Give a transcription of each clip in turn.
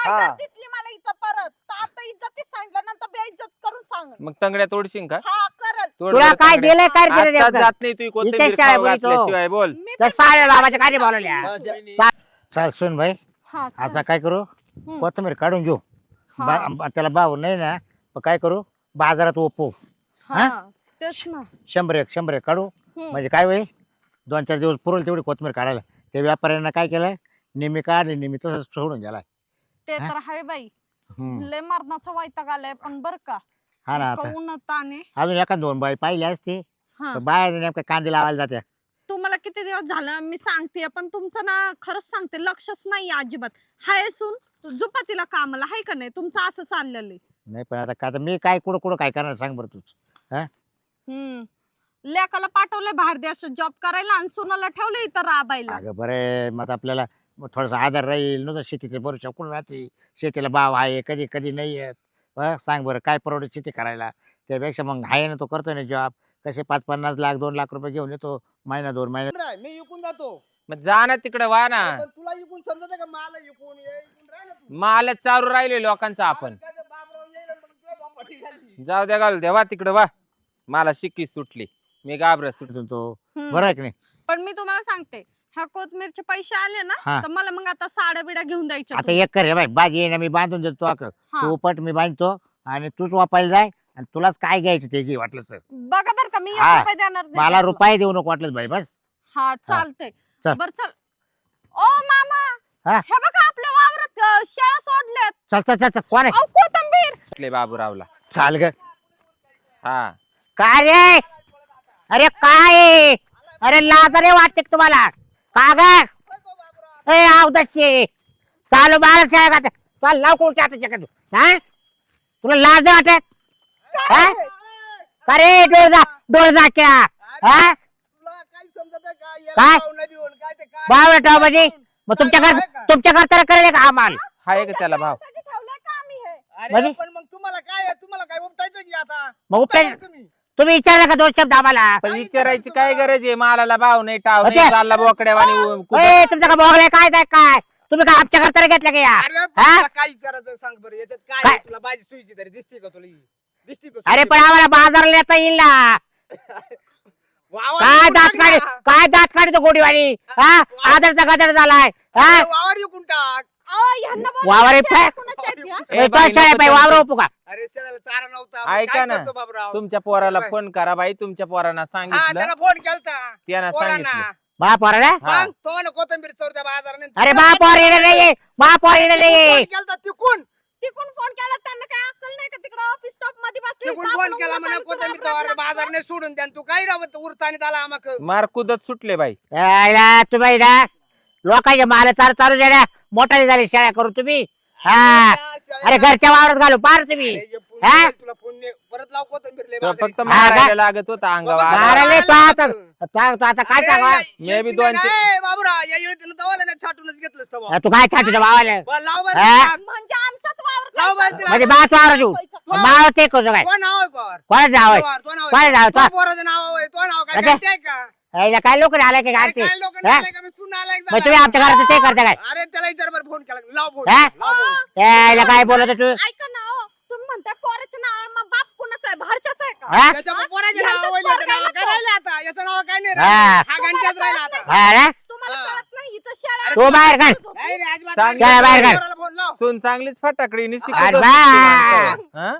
हा. जर दिसली मला इथं परत तर आता इज्जतीत सांगितलं नंतर बेइज्जत करून सांग. मग तंगड्या तोडशील का? हा करल. तोड तुला बरं काय तंगड्या. दिलंय काय दिलं आत्ताच नेमकं? जात नाही तू कोथिंबीर इथेच शाळा खाऊ बोलितो. घातल्याशिवाय बोल. मी तर बी साऱ्या बोलते. बाबाच्या काय बोलवल्या हा, चल सुन भाई हा, चल. आता काय करू कोथिंबीर काढून घेऊ हा. त्याला भाव नाही ना मग काय करू बाजारात ओपू हा, तेच ना. 100 काढू म्हणजे काय होईल 2-4 दिवस पुरेल तेवढी कोथिंबीर काढायला त्या व्यापाऱ्यांना काय केलं निम्मी काढ निम्मी तसंच सोडून गेला ते तर आहे बाई. लय मरणाचा वैताग आलाय पण बर का. हा ना आता उन्हात ताने. अजून एखाद 2 बाई पाहिली असते हा. बाहेर नेमकं कांदे लावायला जात्या तुम्हाला किती दिवस झालं मी सांगते पण तुमचं ना खरंच सांगते लक्षच नाही अजिबात. हाय सून झुपातीला कामाला हाय का नाही तुमचं असं चाललेलं आहे. नाही पण आता का आता मी काय कुठं कुठं काय करणार सांग बरं तूच लेकाला पाठवलंय बाहेर देशात जॉब करायला आणि सुनाला ठेवलं इथं राबायला. अगं बरं मग आपल्याला थोडासा आधार राहील नुसतं शेतीचे भरोशा कोण राहते शेतीला भाव आहे कधी कधी नाही येत सांग बरं काय परवडत शेती करायला त्यापेक्षा मग आहे ना तो करतोय ना जॉब कसे 5-50 लाख 2 लाख रुपये घेऊन येतो महिना 2 महिने नाही, मी इकून जातो. मग जा ना तिकडे वा ना. पण तुला इकून समजत का मला इकून इकून राह ना तू. मालच चालू राहिले लोकांचा आपण. काय ते बापराव येईल आणि मग तुला झोपाटी घालली. जाऊ द्या घालू द्या वा तिकडे वा. मला शिक्की सुटली मी घाबरत सुटतो. तो हम्म. बरं आहे की नाही पण मी तुम्हाला सांगते ह्या कोथमीरचे पैसे आले ना हा. तर मला मग आता साड्या बिड्या घेऊन द्यायच्या आता एक कर हे बाई बाजी आहे ना मी बांधून देतो हा. तू पट मी बांधतो आणि तूच वापायला जाय आणि तुलाच काय घ्यायचं ते घे वाटलं सर बघा बर का मी एक हा. रुपये देणार नाही मला त्यातला. रुपये देऊ नको वाटलं बाई बस हा चालतंय. चल. बर चल. ओ मामा हा. हे बघा आपल्या वावरात शेळ्या सोडल्यात. चल चल चल चल, कोण आहे अहो कोथंबीर. सुटले बाबूरावला. चाल ग हा काय रे अरे काय आहे? अरे लाज रे वाटते का तुम्हाला का ग ए आवदशी चालू बारा शाळा का चाल लाव कोणत्या आता जगात हा तुला लाज नाही वाटत हा अरे डोळ जा क्या हा तुला काय समजत का या काय? पाहुणा देऊन काय ते काय बावटा म्हणजे मग तुमच्या करता करेल का आम्हाला हाय का त्याला भाव? साठी ठेवलंय का आम्ही हे? अरे म्हणजे? पण मग तुम्हाला काय आहे? तुम्हाला काय उपटायचं की आता मग उपटाय तुम्ही तुम्ही विचारलं का 2 शब्द आम्हाला पण विचारायची काय गरज आहे मालाला भाव नाही टाव होते. नाही चालला बोकड्यावानी ए तुमच्या का बोगले काय काय तुम्ही काय आमच्या करता घेतलं का या अरे हा? तुला काय विचारायचं सांग बरं याच्यात काय काय? आहे? तुला बाजी सुईची तरी दिसते का तुला ही? दिसते का अरे सुईची? पण आम्हाला बाजारला येता येईल ना वावर काय विकून दात टाक काढी ना. काय दात काढतो गोडीवाणी हा आदरचा गदर झालाय हा अरे वावर विकून टाक अहो, ह्यांना बोला वावर आहे शेळ्या काय? कुणाच्या आहेत या? ए, बाई, नको पाय वावर त्यांचं. ओपू का अरे शेळ्याला चारा नव्हता मग ऐका काय ना. करतो बाबराव? तुमच्या पोराला काय? फोन करा बाई तुमच्या पोरांना हा सांगितलं त्याला फोन केलता त्यांना पोरांना सांगितलं बाप वर रे हा. मग तो ना कोथंबीर चौदा बाजाराने अरे बाप वर येणं नाहीये बाप वर येणं नाहीये फोन केलता तिकून तिकडून फोन केला त्यांना काय अक्कल नाही का तिकडे ऑफिस स्टॉप मध्ये बसले तिकून फोन केला म्हणा कोथंबीर चौदा बाजाराने सोडून द्या तू काय राहत उरतानी त्याला आमक मार कुदत सुटले बाई. यायला तुम्ही ना लोकांचे माल चालू देण्या मोठाली झाली शाळा करून तुम्ही हा अरे घरच्या वावरात घालू पार तुम्ही हा? तुला पुण्य परत लाव कोथंबीर लय तो बाजारी. फक्त मारायला लागत होता अंगावर बाबा, आला. मारायला तो आता सांगतो आता काय अरे, सांगा मी बी येळीत दोनशे- नाही, बाबूरा या येळीत दवाला नाही छाटूनच घेतलंस तेव्हा. तू काय छातीचं भावाला बरं, लाव बरं हा? तिला. म्हणजे आमच्याच वावरात लाव बरं तिला. म्हणजे बाच वावर देऊ माव ते कसं काय तो नाव आहे कोण? कोणाचं नाव आहे तो नाव आहे. कोणाचं नाव तो आहे? पोराचं नाव आहे. तो नाव काय अच्छा. माहिती आहे का? यायला काय लोक आले की अरे घालते काय लोकं हा? नालायक आहे, तू नालायक मग तुम्ही झाला. आमच्या घरात ते करता काय अरे त्याला विचार बरं फोन केला लाव फोन हा? लाव फोन. यायला काय बोलत आहे तू ऐका ना हो, तुम्ही म्हणताय पोराचं नाव मग बाप कुणाचं आहे बाहेरच्याच आहे का? हा? त्याच्या पोराचे यांचं नाव वळलं, त्याचं नाव पोरगं काय राहिलं आता याचं नाव काय नाही हा. राहिलं. हा घंट्याच राहिला आता हा रे? तुम्हाला हा. कळत नाही इथं शेळ्या तू बाहेर काढ. नाही रे, अजिबात सांग- नाही. बाहेर काढ. पोराला फोन लाव. सून चांगलीच फटाकडी निस्ती अरे कुदत बा. सुटली माणसाला. हा?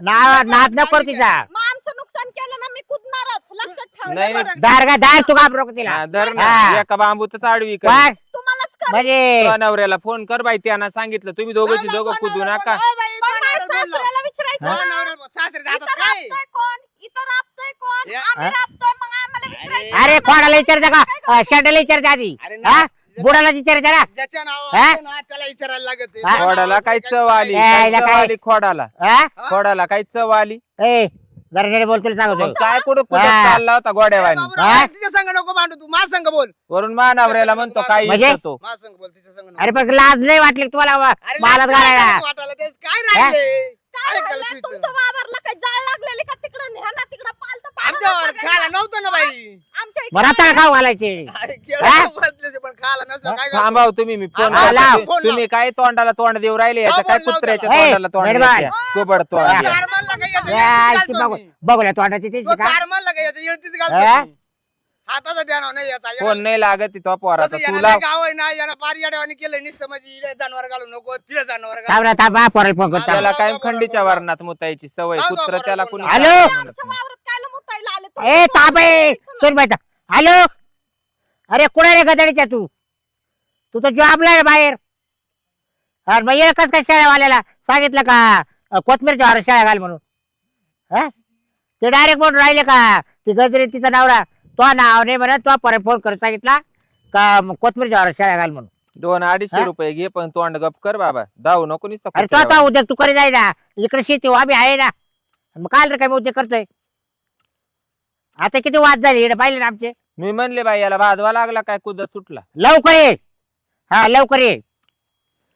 नाद न कर तिचा मग आमचं नुकसान केलं ना मी कुदणारच लक्षात ठेवा. नाही नाही. दार का दार तू घाबरू तिला हा, धर ना. हा. एका बांबूतच आडवी कर. पण तुम्हालाच कर. म्हणजे तुझ्या नवऱ्याला फोन कर बाई त्यांना सांगितलं तुम्ही दोघंची दोघं कुदू नका. पण माझ्या सासऱ्याला विचारायचं हो, ना. नवऱ्याला सासऱ्याच्या इथं हातात काय राबतोय कोण इथं राबतोय कोण या. आम्ही राबतोय मग आम्हाला विचारायचं अरे कोणाला विचारता का शेडाला विचारता आधी अरे हा नाही. बुडाला विचारता ना ज्याच्या नाव हा? असतं ना त्याला विचारायला लागत हा? खोडाला काय चव आली ए, काय याला चव काय? आली खोडाला हा? खोडाला काय चव आली. ए जरा नीट बोल तुला सांगतो मग काय कुठं कुठं हा. चालला होता गोड्यावानी. हा? तिच्या संग नको भांडू तू माझ संग बोल वरून मानवऱ्याला म्हणतो काय म्हणजे? करतो. माझ संग बोल तिच्या संग नको. अरे पण लाज नाही वाटली का तुम्हाला अरे मालात लाज काय घालायला वाटायला ते काय राहिले काय काय झालं? त्याला सुईचं? तुमचं वावरला काय जाळ लागलेली का तिकडं न्या ना तिकडं पालतं आमच्या वावरात खायला नव्हतं ना बाई. आमच्या इकडे बरं आता खाऊ घालायचे अरे हा? केळं बसलेले पण खायला नसलं काय थांबा हो तुम्ही, मी फोन हा, लाव. लावतो. तुम्ही काय तोंडाला तोंड देऊ राहिले, याचं लाव, काय लाव, कुत्र्याच्या लाव. तोंडाला तोंड ए, द्यायचं? कुबड तोंड तो द्या. चार मानला का याचं या, इळतीच इथे घालतो बघू मी. बघूया तोंडाची त्याची तो का चार मानला का याचं इळतीच हा? घालतो मी. हाताचा ध्यान नाही याचा फोन नाही लागत तिथं पोराचा, तसं तू याला लाव. गाव आहे ना, याला पार येड्यावानी केलंय नुसतं म्हणजे इकडे जनावर घालू नको तिकडे जनावर घालू. थांब ना थांबा पोराला फोन करतो त्याला लाव, काय लाव, खंडीच्या लाव, लाव. वर्णात मुतायची सवय, लाव, कुत्र लाव, त्याला लाव, कुणी लाव. हॅलो? काय म्हणत आमच्या नाही. वावरात कायला मुतायला आले ए ताबे सोन बाई हॅलो अरे कुठे रे गदडीच्या तू तर जॉबला आहे बाहेर. अरे मग एकच काय शाळेवाल्याला सांगितलं का कोथमीरच्या वावर शाळा घाल म्हणून हा? ते डायरेक्ट म्हणून राहिले का ती गजरी तिचा नवरा तो नाव नाही म्हणत तो परत फोन करून सांगितला का कोथमीरच्या वावर शाळा घाल म्हणून. 200-250 हा? रुपये घे, पण तोंड गप कर बाबा, धावू नको नुसतं अरे तो आता कुत्र्यावानी. उद्या तू करे जाय ना इकडे शेती आम्ही आहे ना मग काय रे काय मी उद्या करतोय. आता किती वाद झाली इकडे पाहिले ना आमचे. मी म्हणले बाई याला भादवा लागला काय, कुदत सुटला. लवकर ये हा लवकर ये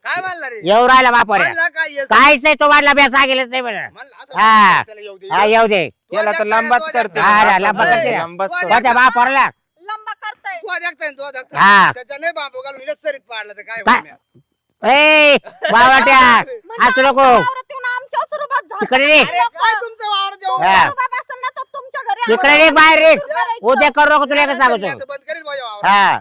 काय म्हणला रे येऊ राहिला बापर म्हणला काय येस? काहीच नाही तो वाढला बॅस सांगेलच नाही बरं. म्हणला असं हा. म्हणलं त्याला येऊ दे. हा येऊ दे त्याला तर लंबाच करते. हा, हा, लंबा करते. लंबाच ए, करते. माझ्या बापरला लंबा करताय. तू देखताय तू देखताय. हा त्याच्या नाही बांबू घालून इकडे सरीत पाडलं तर काय काय? होईल म्या? ए बावट्या असू नको वावरात येऊन आमच्या सुरुवात झाली. तिकडे रे अरे काय तुमचं वावर जेवण? हा. सुरुवात असेल ना तर तुमच्या घरी तिकडे आम्हाला रे बाहेर रे सुरू करायचं. उद्या करू नको तुला एकच सांगतो. याचं बंद करीत भाऊ वावर. हा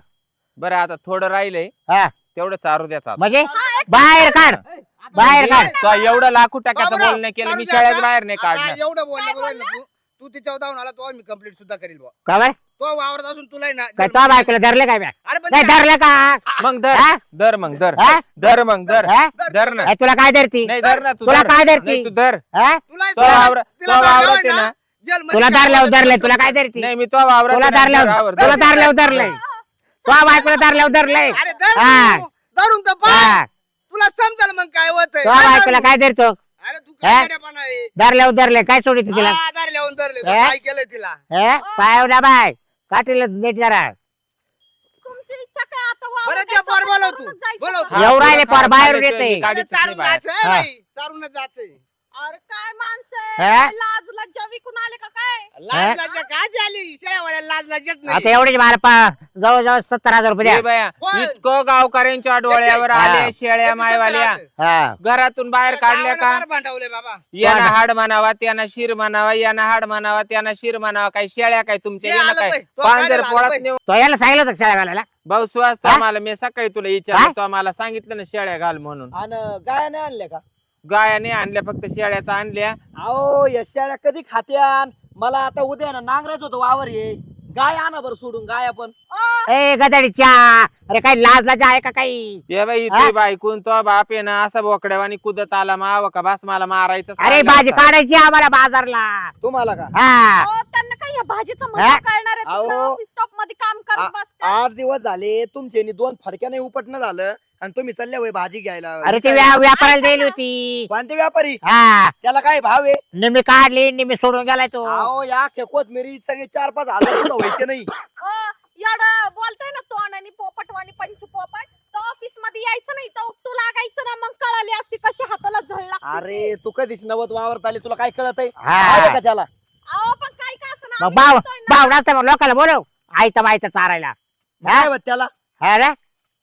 बरं आता थोडं राहिलंय, हा तेवढं चारू द्याचा. म्हणजे हा, एक बाहेर काढ ए, आता बाहेर म्हणजे काढ. तो एवढं लाखो टाक्याचं बाबूराव, बोलणं केलं, मी चालू शाळेत द्या बाहेर नाही आता काढणार. एवढं बोलणं काय बरोबर ना तू तिच्यावर जाऊन आला तो मी कंप्लीट सुद्धा करील बुवा. का बरं तो वावरत असून तुला आहे ना काय तो बायकोला धरलं काय म्या? अरे पण नाही त्या- धरलं का मग धर हा? धर मग धर हा? धर मग धर हा? धर ना. ए, तुला काय धरती नाही धर ना तू, तुला धर. काय धरती? नाही, तू धर. हा? तुला तो वावर- तिला तो धरल्यावर वावरत आहे ना, ना. जेलमध्ये तुला काय धरल्यावर होतं धरलंय ते तुला काय सांग. धरती नाही मी तो वावरात तुला आहे ना, धरल्यावर धरावर तुला धर. धरल्यावर धरलंय तो बायकोला धरल्यावर धरलंय अरे धर हा. तू. धरून तर पाय हा तुला समजाल मग काय होत तो बायकोला काय धरतो अरे तू हा? काय येड्यापणा आहे? धरल्यावर धरलंय काय सोडित तिला हा, धरल्याहून धरले तू हा? काय केलंय तिला पाय ना बाय काटीला नीट जरा तुमची इच्छा काय आता वावरात बरं काय त्या पोर सफर बोलव करूनच तू. जायचं बोलव. का? हा, एवढं राहिले तुला पार काय बाहेरून खाण्याशिवाय येते. गाडीतच अरे नाही चारून बाहेर. जायचं आहे हा. बाई चारूनच जायचंय अरे काय माणसं हा? आहे? लाज लज्जा विकून आले का काय? लाज लाज काय झाली शेळ्यावाल्या लाज लाज येत आता नाही एवढेच मला जवळजवळ 70,000 रुपये ए द्या बाया, कोण? इतकं गावकऱ्यांच्या डोळ्यावर हा. आले शेळ्या त्याचं मायवाल्या, सत्तर हा घरातून बाहेर काढल्या का गावाला फार भांडवलंय बाबा यानं कोण? हाड म्हणावा, त्यानं शिर म्हणावा, यानं हाड म्हणावा, त्यानं शिर म्हणावा. काय शेळ्या काय तुमच्या ते येणं आलं काय बाई, तो पांजर काढायला आलं पोळात बाई. नेऊ. तो याला सांगितलं होतं शाळा घालायला भाऊ सुहास हा? मला मी सकाळी तुला हा? विचारलं, तो मला सांगितलं ना शेळ्या घाल म्हणून. आणि गाय नाही आणल्या का? गायाने आणल्या, फक्त शेळ्याचा आणल्या. अहो या शेळ्या कधी खात्यान? मला आता उद्या ना नांगरायचं होतं वावर ये गाय आणा बरं सोडून गाय आपण. ए गदडीच्या अरे काही लाज लाज आहे का काही ये बाई हा? तुझी बायकून तो बाप आहे ना असा बोकड्यावानी कुदत आला माव का बस मला मारायचं अरे सांगितलं भाजी होतं. काढायची आम्हाला बाजारला तुम्हाला का? हा अहो, त्यांना काही या भाजीचं हा? महत्व कळणार आहे? अहो. तिकडं ऑफिस स्टॉप मध्ये काम करत आ- बसतात. 8 दिवस झाले तुमचे नी 2 फडक्याने उपटणं झालं आणि तुम्ही चालले होय भाजी घ्यायला. अरे ती व्यापाराला दिली होती कोणते व्यापारी? हा त्याला काय भाव आहे? निम्मी काढली निम्मी सोडून गेलाय तो अहो या कोथमिरी सगळे 4-5 हजार सुद्धा व्हायचे नाही. एवढं बोलतोय ना तोंडानी पोपटवाणी पंच पोपट तर ऑफिस मध्ये यायचं नाही तर उठू लागायचं ना मग कळाली असती कशी हाताला झळ लागते अरे ते. तू कधीच नवत वावरत आले तुला काय कळत आहे? हा. आहे का त्याला? अहो पण काय का असं मग भाव नसतं मग लोकांना बोलव आयता बायता चारायला मग काय होत त्याला? हा रे?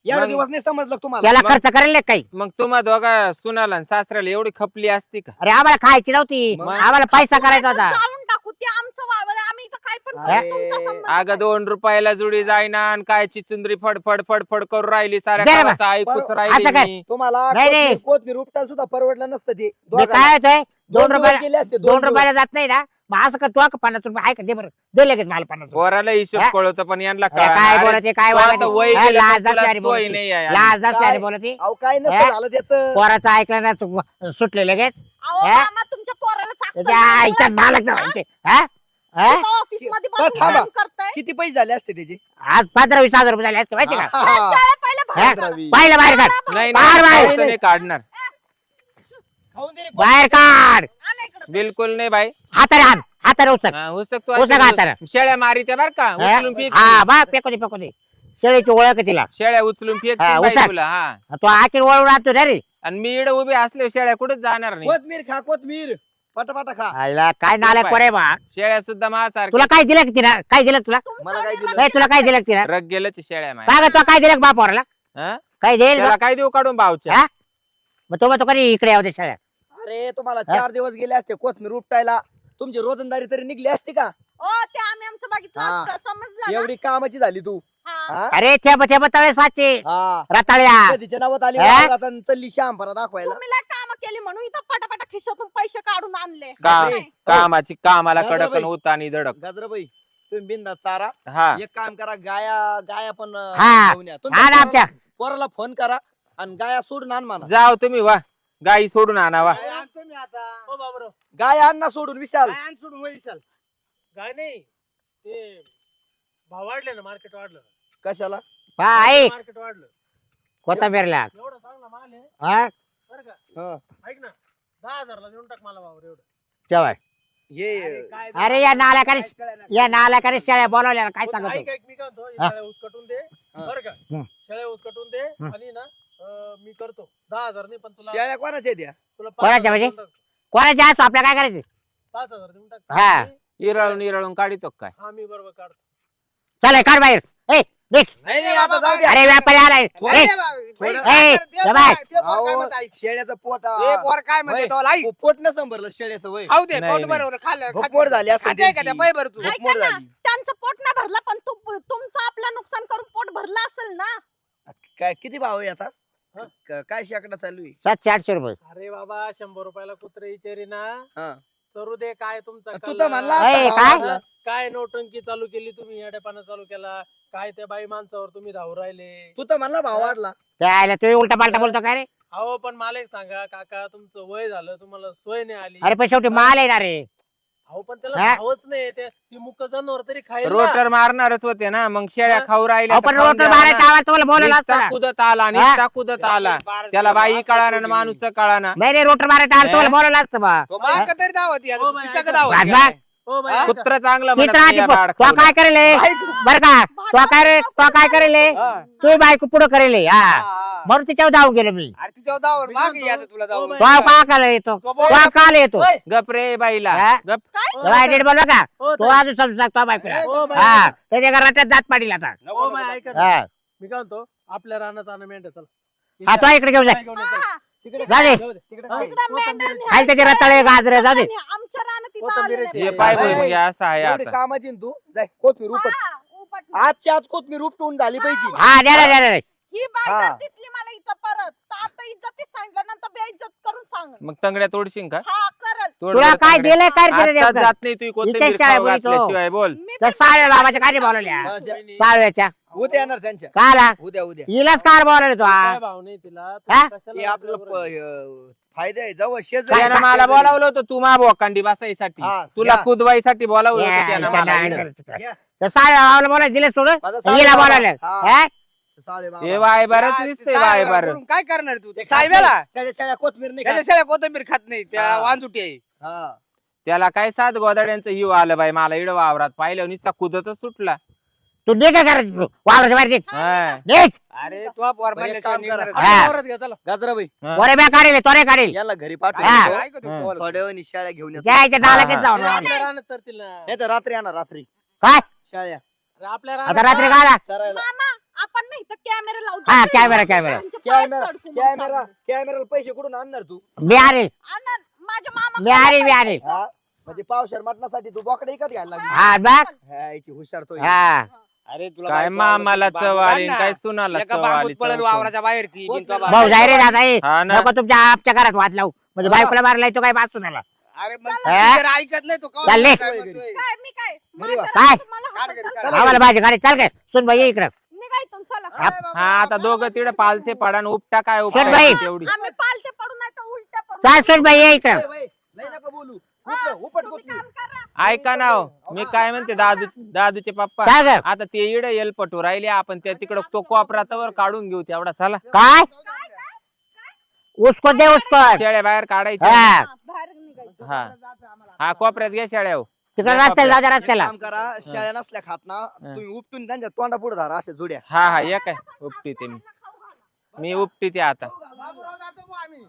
एवढे मग- दिवस नाही समजलं का तुम्हाला? त्याला मग- खर्च करेल नाही काही मग तुम्हा दोघा सुनाला आणि सासऱ्याला एवढी खपली असती का? अरे आम्हाला खायची नव्हती मग? आम्हाला पैसा करायचा होता जाळून टाकू ते आमचं वावर आहे. आम्ही इथं काय पण अरे, करू, तुमचा संबंध अगं काय? 2 रुपयाला जुडी जाईना आणि काय चिचुंद्री फडफड फडफड करून राहिली साऱ्या दे ना गावाचं ऐकूच बरं, राहिली असं काय? मी. तुम्हाला नाही, नाही. कोथमीर उपटायला सुद्धा परवडलं नसतं ते ते दोघांना. काय होतंय 2 दिवस रुपयाला गेले असते, 2 दिवस. रुपयाला जात नाही ना मग असं का तू 50 रुपये आहे का दे बरं दे लगेच मला 50 रुपये पोराला हिशोब हा? कळवतो पण यांना अरे काय बोलते काय तो आता वागायचं? वय हा, गेलं तर लाज तुला दाखवायला सोय बोलते. नाही आहे. लाज दाखवायला काय? बोलते अहो काय हा? नसतं झालं त्याचं. पोराचं ऐकलं ना तू सुटले लगेच अहो हा? मामा तुमच्या पोराला चाकतं त्या नाही आईच्या आवडत. मालक हा? नाही हा? हा? इथं ऑफिस मध्ये बरं, बसून थांबा. काम करताय किती पैसे झाले असते त्याचे? आज 15-20 हजार रुपये झाले असते माहिती का हा. शाळा पहिलं हा? बाहेर काढा. पाहिलं बाहेर काढ नाही बाहेर, बाहेर. नाही, नाही काढणार खाऊन दे रे. बाहेर काढ आणा इकडं. बिलकुल नाही बाई. हाताने आण हाताने उचल हा, उसक तू उसक अशी हाताने. शेळ्या मारित्या बर का उचलून फेक हा बा फेकू दे शेळीची ओळख आहे तिला शेळ्या उचलून फेक हा, बाई उसक. तुला हा तो आखीर वळून आणतो ना रे आणि मी इकडे उभी असले शेळ्या कुठेच जाणार नाही. कोथमीर खा कोथमीर. पटापटा खा. आईला काय नाला कोरे बा शेळ्या सुद्धा माझ्यासारख्या तुला काय दिलं की तिला काय दिलं तुला मला काय दिलं? नाही तुला काय दिलं की तिला रग गेलच शेळ्या माझ्या. काय ग तुला काय दिलं बापावरला हा? काय देईल त्याला काय देऊ काढून भावच्या हा? मग तो म्हणतो कधी इकडे यावं सगळ्या अरे तुम्हाला 4 दिवस गेले असते कोथमीर उपटायला, तुमची रोजंदारी तरी निघली असती का? ओ ते आम्ही आमचं बघितलं हा. असतं, समजलं ना? एवढी कामाची झाली तू. हा. हा? अरे ठेप तळे साचे हा. रताळ्या कधीच्या नावात आली हा? वावरात आणि चालली शहाणपणा दाखवायला. तुम्ही लय काम केली म्हणून इथं पटापटा खिशातून पैसे काढून आणले का- नाही. कामाची कामाला दादा कडक बाई. होता आणि धडक. गाजराबाई तुम्ही बिंदा चारा. हा एक काम करा, गाया पण हा. घेऊन या. तुमच्या हा ना आमच्या पोराला फोन करा आणि गाया सोडून आण म्हणा. जाओ तुम्ही वा गाई सोडून आणावा. काय आणतो मी आता गाय आण ना सोडून विशाल. काय आण सोडून होईल चल. काय नाही ते भाव वाढले ना, मार्केट वाढलं, कशाला? हा ऐक मार्केट वाढलं. कोथंबीरला एवढा चांगला माल आहे हा बरं का. हा. ऐक ना, 10,000ला देऊन टाक मला भाव एवढं. जेवाय ये काय अरे या नालायकाने या नालायकाने शेळ्या बोलावल्या ना, काय ऐक सांगतो ऐक मी काय म्हणतो, हा. शेळ्या उचकटून दे हा. बरं का. हं. शेळ्या उचकटून दे हं. आणि ना मी करतो 10,000 नाही, पण तुला शेळ्या कोणाच्या द्या? तुला कोणाच्या 5,000 म्हणजे? देऊन टाक. कोणाच्या असतो आपल्या काय करायचं 5,000 देऊन टाक. हा. इरळून काढितो काय. हा मी बरोबर काढतो. चल काढ बाहेर ए देख नाही नाही, आता जाऊ द्या. अरे व्यापारी आलाय अरे ए, बाबा, थोडं- बाई, ए, ते ये पोर बाय. काय- ते पोर काय अहो, म्हणतं, ऐक. शेळ्याचं पोट ते पोर काय म्हणते होय. तो ऐक. पोट न संभरलं शेळ्याचं वय. खाऊ दे नाही, पोट नाही. बरोबर खाल्लं भोकमोड झाली असते खाते का त्या त्यांची. पै बरं तू ऐका भोकमोड ना, झाली. त्यांचं पोट नाही भरलं पण तुमचं आपलं नुकसान करून पोट भरलं असेल ना. काय किती भाव आहे आता? हा? काय शेकडा चालू आहे? 700-800 रुपये अरे बाबा 100 रुपयाला कुत्रे विचारी ना, हा. चरू दे. काय तुमचा तू कल्ला? तर म्हणला ए, असता काय? भावाला. काय नौटंकी चालू केली तुम्ही, येडेपणा चालू केला काय, त्या बाई माणसावर तुम्ही धावू राहिले. तू तर म्हणला भाव वाढला. त्याला तू उलटा पालटा बोलतो काय रे अहो पण मला एक सांगा काका, तुमचं वय झालं, तुम्हाला सोय नाही आली. अरे पण शेवटी माल आहे ना रे अहो पण त्याला हा? भावच नाही, ती मुक जनावर तरी खायला. रोटर मारणारच होते ना, मग शेळ्या हा? खाऊ राहिल्या आपण तर खाऊन रोटर द्यावा मारायचा ना. आवाज तुम्हाला बोलायला नुसता असतो कुदत आला हा? नुसता कुदत आला. त्याला बाई कळाना ना माणूस कळाना. नाही रे रोटर मारायचा आवाज तुम्हाला बोलायला असतं बा तो माग तरी दावत हो बाई, तिच्या ऐका. दावत राजबाग. हो बाई, ऐका. कुत्र चांगलं चित्र म्हणत नाही या बाळ तो खाऊला. काय करेल बर का तो काय करेल हा. तू बायको पुढं करेल हा म्हणून तिच्यावर धावून गेलो मी अरे तिच्या दावर माग मी यायचं तुला हो दावर बाई. तो का काल येतो तो तो काल येतो ओय, गप रे बाईला हा? गप. हो, तो नीट बोलला का हो, तो अजून समजू शकतो बायकोला हो बाई, हा ऐका. त्याच्या घरात दात पाडील आता हो बाई, ऐका ना. हा मी काय म्हणतो, आपल्या रानात आणा मेंढ्या चला. हा, तो इकडे घेऊन जा काय घेऊन ये, चला. हा, तिकडे जा दे. जाऊ दे. तिकडे हा? काय? तिकडं मेंढ्या कोथिंबीर. खाली त्याचे रताळे गाजरे जाऊ दे आमच्या रानात इथं कोथिंबीर आलेलं आहे. हे नाही. पाय बाई. म्हणजे असं आहे एवढी आता. कामाची ना तू जाय कोथमीर उपट. हा, उपट. आजच्या आज कोथमीर उपटून झाली पाहिजे. हा द्या ही बाई हा. जर दिसली मला इथं परत तर आता इज्जतीच सांगितलं नंतर बेइज्जत करून सांग. मग तंगड्या तोडशील का? हा करल. तोड तुला बरं काय तंगड्या. दिलंय काय दिलं आत्ताच नेमकं? जात नाही तू कोथिंबीर इथेच शाळा खाऊ बोलतो. घातल्याशिवाय बोल. मी तर साव्या बाबाच्या काय बोलवल्या हा, जा. वहिनी, साव्याच्या उद्या येणार त्यांच्या. का आला उद्या उद्या हिलाच कार बोलवले तो काय हा भाव नाही तिला, हा? तुम्ही ते कशाला आपलं बरोबर? फायदा आहे जवळ त्यानं मला बोलावलं होतं तू मा बोकांडी बसायसाठी, हा, तुला या. कुदवाईसाठी बोलावलं या, होतं त्यानं या, मला या, इकडं. या. तर साव्या बाबाला बोलायला दिले सोडून माझा हिला साडेबारा. बोलावलं हा, हा? साडेबारा. हे बाय बरंच दिसतंय बाय बर. काय करणार तू ते खात साहेबाला नाही. त्याच्या शेळ्या कोथमीर नाही त्याच्या खात. शेळ्या कोथिंबीर खात नाही त्या हा. वांजुटी आहे. हा. त्याला काय 7 गोदाड्यांचं हिव आलं बाई मला इड वावरात पाहिलं नुसता कुदतच सुटला. तू दे काय करायचं वावराच्या बाहेर निघ. हा. निघ. अरे तू पोर बरं, एक काम करा. आपल्या हा. वावरात घ्या, चला. गाजराबाई वरे बॅ काढेल तोरे काढेल याला घरी हा. पाठवून ऐक तू हा. बोल. थोड्या वेळ शेळ्या घेऊन येतो. द्यायच्या नालाकेच जाऊन आपल्या रानात तरतील ना. नाही तर रात्री आणा रात्री काय शेळ्या अरे आपल्या आता रानात रात्री काय आला? चरायला. मामा आपण नाही तर कॅमेरा लावू. हा, कॅमेरा. त्यांचे पाय कॅमेरा सडकून कॅमेरा चालले. कॅमेराला पैसे कुठून आणणार तू? मी आणेल आणा, माझ्या मामा मी आणेल हा म्हणजे पावशर मटणासाठी तू बोकडे विकत घ्यायला लागली. हा बघ हा, याची हुशार तो हा अरे तुला काय बायको मामाला आवडते, चव बांबू आली बांध काय ना. सुनाला एका चव बांबूत आली पळेल चव. वावराच्या बाहेर ती कोण बिनका भाऊ भाऊ बांध. जाय रे दादा ए. हा ना. नको तुमच्या आपच्या घरात वाद लावू म्हणजे बायकोला मारलाय तो काय वाचून आला अरे मग हा? तू जर ऐकत नाही तो कवा चालले. काय म्हणतोय? काय मी काय घरी वा. माझ्या काय? रानात तुम्हाला काय हाकल रे, चालू. काय? आम्हाला भाजी गाडी चाल काय सुन बाई ये इकडं निघा इथून, चला. हा आता दोघं तिकडे पालथे पडान उपटा काय बाई. उपटा तेवढी. आम्ही पालते पडू नाही तर उलट्या पडू. चाल सुन बाई ये इकडं वय, वय, लय नका बोलू हा, उपट, उपट तुम्ही कोथमीर. काम करा. ऐका ना हो, मी काय म्हणते दादूचे पप्पा काय ग आता ते इड येलपटू राहिले आपण त्या तिकडं तो कोपरातावर काढून घेऊ तेवढा चला. काय उसको दे उसको शेळ्या बाहेर काढायच्या. हा हा, बाहेर निघायचं. हा हा कोपऱ्यात घ्या शेळ्या हो. तिकडे रस्त्याला जाऊ द्या एक रस्त्याला काम करा शेळ्या नसल्या खात ना तुम्ही उपटून त्यांच्या तोंडा पुढे धरा अशा जुड्या. हा हा एक आहे उपटी ते मी उपटी ते आता. बाबूराव जातो बुवा आम्ही.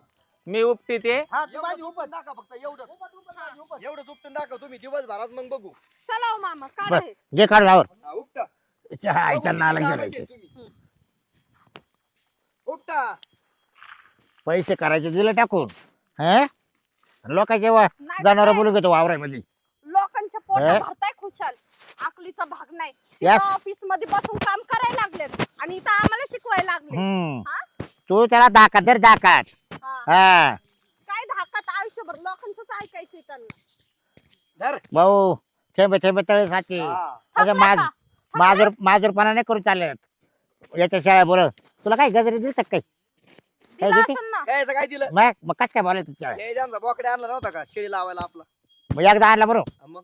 मी उपटी ते हा तू माझी उपट टाका फक्त एवढंच उपटून दाखव तुम्ही दिवसभरात मग बघू. चला हो मामा बर काढा हे. जे काढ लावर हा, उपटा आईच्या नाला बघू, गेलाय तुम्ही. उपटा पैसे करायचे दिले टाकून हा लोकांचे नाही जनावर काय? बोलू घेतो वावरामध्ये लोकांच्या पोट हे? भरताय खुशाल अकलीचा भाग नाही Yes. ऑफिस मध्ये बसून काम करायला लागलेत आणि इथं आम्हाला शिकवायला लागले हा? तू त्याला दाखत धर दाखत हा. हा काय धाकात आयुष्यभर लोकांचंच ऐकायचंय त्यांना धर. भाऊ थेंबे थेंबे तळे साची हा. असं थकला का? माजूरपणा नाही करून चालत याच्या शाळा बोल तुला काय गजरी दिसत काय काय दिलं देते असेल ना काय याचं काय दिलं मग कस काय बोलायचं तुझ्या हे ज्यांचा बोकडे आणला नव्हता का शेळी लावायला आपला मग एकदा आणला बरोबर हा, मग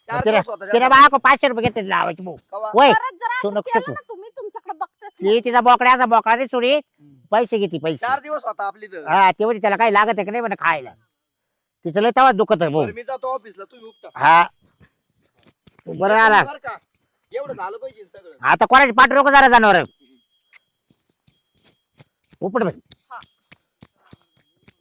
4 तिला दिवस होता तिला त्यांचा. बाळा 500 रुपये घेतले लावायची भाऊ कवा? वय परत जर तू असं नको केलं शिकू. ना तुम्ही तुमच्याकडे बघतेच ती तिचा बोकड्याचा बोकडा नाही सोडी पैसे घेते पैसे 4 दिवस होता आपली तर. हा तेवढी त्याला काही लागत आहे की नाही म्हणा खायला तिचं लय तेव्हा दुखत आहे भाऊ बरं, मी जातो ऑफिसला तुम्ही उपटा हा तू बरं आला बरं का एवढं झालं पाहिजे सगळं आता कोणाची पाठ रोक जरा जनावर उपट भाई